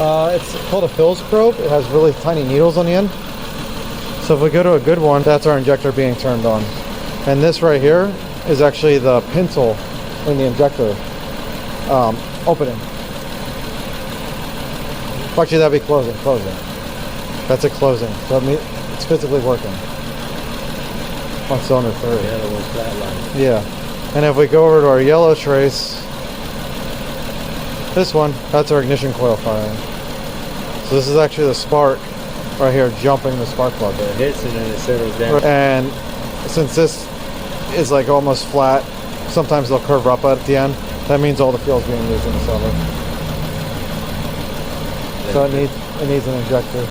It's called a Philz probe. It has really tiny needles on the end. So if we go to a good one, that's our injector being turned on. And this right here is actually the pintle in the injector opening. Actually, that'd be closing. That's a closing. So it's physically working on cylinder 3. The other one's flatline. Yeah. And if we go over to our yellow trace, this one, that's our ignition coil firing. So this is actually the spark right here jumping the spark plug. It hits and then it settles down. And since this is like almost flat, sometimes they'll curve up at the end. That means all the fuel's being used in the cylinder. So it needs an injector.